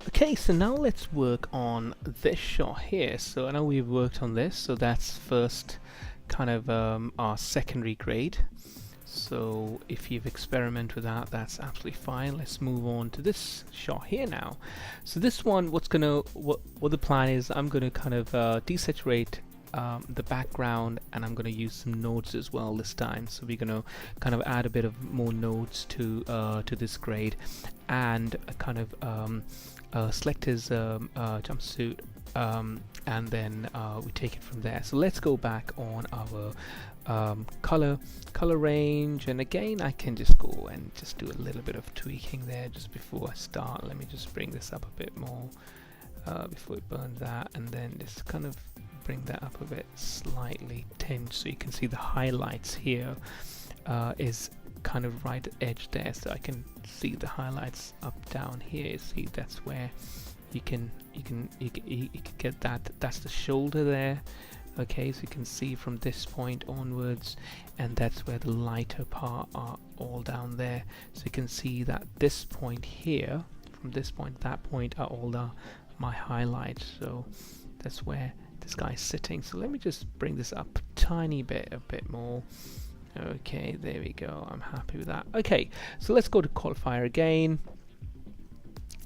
Okay, so now let's work on this shot here. So I know we've worked on this, so that's first kind of our secondary grade. So if you've experimented with that, that's absolutely fine. Let's move on to this shot here now. So this one, what the plan is, I'm gonna kind of desaturate the background, and I'm gonna use some nodes as well this time. So we're gonna kind of add a bit of more nodes to this grade, and kind of select his jumpsuit, and then we take it from there. So let's go back on our color range, and again I can just go and just do a little bit of tweaking there just before I start. Let me just bring this up a bit more before it burns that, and then just kind of bring that up a bit, slightly tinged, so you can see the highlights here is kind of right edge there, so I can see the highlights up down here. See, that's where you can get that. That's the shoulder there. Okay, so you can see from this point onwards, and that's where the lighter part are all down there. So you can see that this point here, from this point, that point are all my highlights. So that's where this guy's sitting. So let me just bring this up a tiny bit, a bit more. Okay, there we go. I'm happy with that. Okay, so let's go to qualifier again,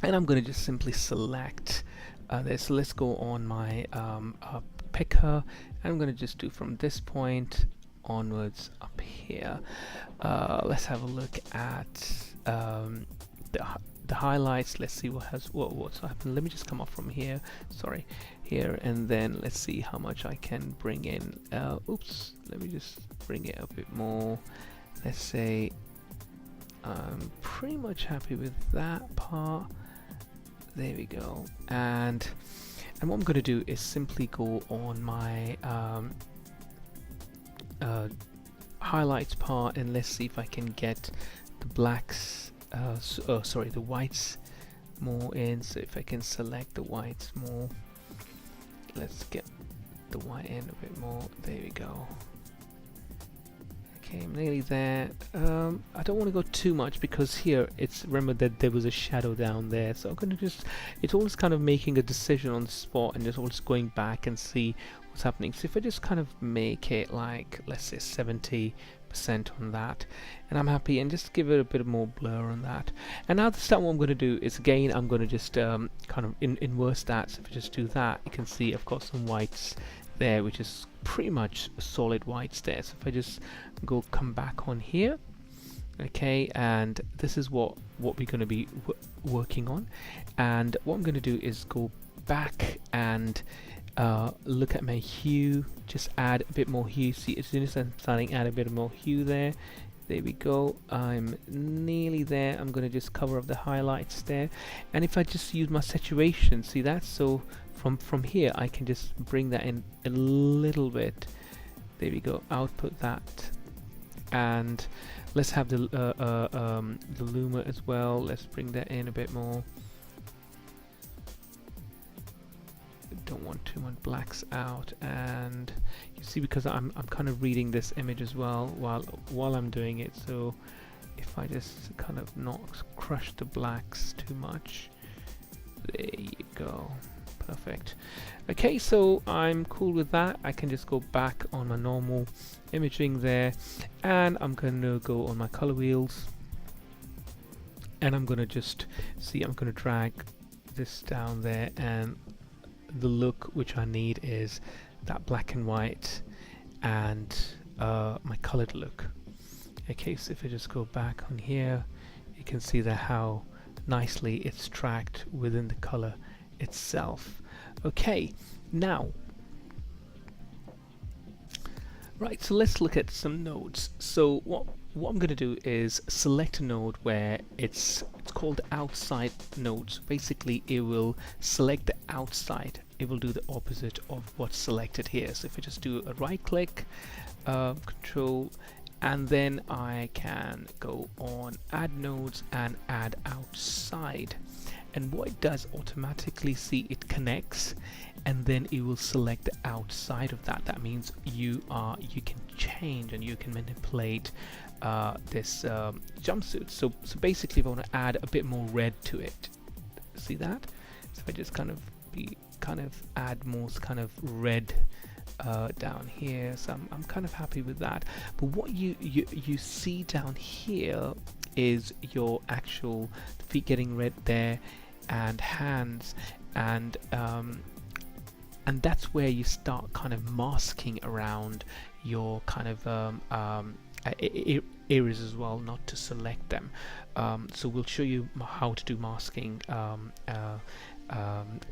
and I'm going to just simply select this. So let's go on my picker, and I'm going to just do from this point onwards up here. Let's have a look at the highlights. Let's see what's happened. Let me just come up from here, sorry, here, and then let's see how much I can bring in. Oops, let me just bring it a bit more. Let's say I'm pretty much happy with that part. There we go. And what I'm going to do is simply go on my highlights part, and let's see if I can get the blacks, sorry, the whites more in. So if I can select the whites more, let's get the white in a bit more. There we go. Okay, I'm nearly there. I don't want to go too much, because here it's, remember that there was a shadow down there, so I'm going to just, it's always kind of making a decision on the spot and just always going back and see what's happening. So if I just kind of make it like, let's say 70% on that, and I'm happy, and just give it a bit more blur on that. And now this time what I'm going to do is, again, I'm going to just kind of inverse that. So if I just do that, you can see I've got some whites there, which is pretty much solid whites there. So if I just come back on here, okay, and this is what we're going to be working on. And what I'm going to do is go back and look at my hue, just add a bit more hue. See, as soon as I'm starting, add a bit more hue there. There we go. I'm nearly there. I'm going to just cover up the highlights there, and if I just use my saturation, see that, so from here I can just bring that in a little bit. There we go. Output that, and let's have the luma as well. Let's bring that in a bit more. Don't want too much blacks out, and you see, because I'm kind of reading this image as well while I'm doing it. So if I just kind of not crush the blacks too much, there you go. Perfect. Okay, so I'm cool with that. I can just go back on my normal imaging there, and I'm going to go on my color wheels, and I'm going to just see, I'm going to drag this down there, and the look which I need is that black and white and my colored look. Okay, so if I just go back on here, you can see that how nicely it's tracked within the color itself. Okay, now, right, so let's look at some nodes. So what I'm going to do is select a node where it's called outside nodes. Basically, it will select the outside. It will do the opposite of what's selected here. So if I just do a right click, control, and then I can go on add nodes and add outside. And what it does, automatically, see, it connects, and then it will select the outside of that. That means you can change and you can manipulate this jumpsuit. So basically, if I want to add a bit more red to it, see that? So if I just kind of add more kind of red down here, so I'm kind of happy with that. But what you see down here is your actual feet getting red there, and hands, and that's where you start kind of masking around your kind of areas as well, not to select them. So we'll show you how to do masking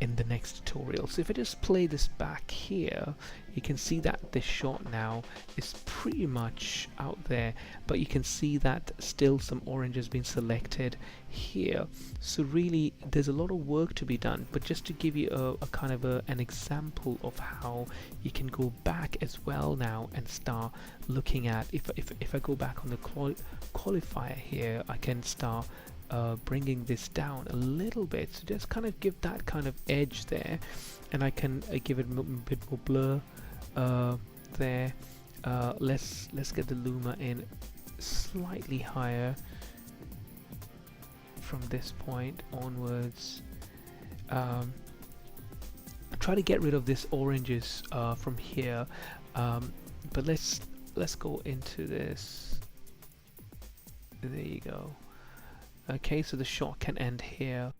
in the next tutorial. So if I just play this back here, you can see that this shot now is pretty much out there, but you can see that still some orange has been selected here. So really there's a lot of work to be done, but just to give you a kind of an example of how you can go back as well now and start looking at, if I go back on the qualifier here, I can start bringing this down a little bit, so just kind of give that kind of edge there, and I can give it a bit more blur there. Let's get the luma in slightly higher from this point onwards. Try to get rid of this oranges from here, but let's go into this. There you go. Okay, so the shot can end here.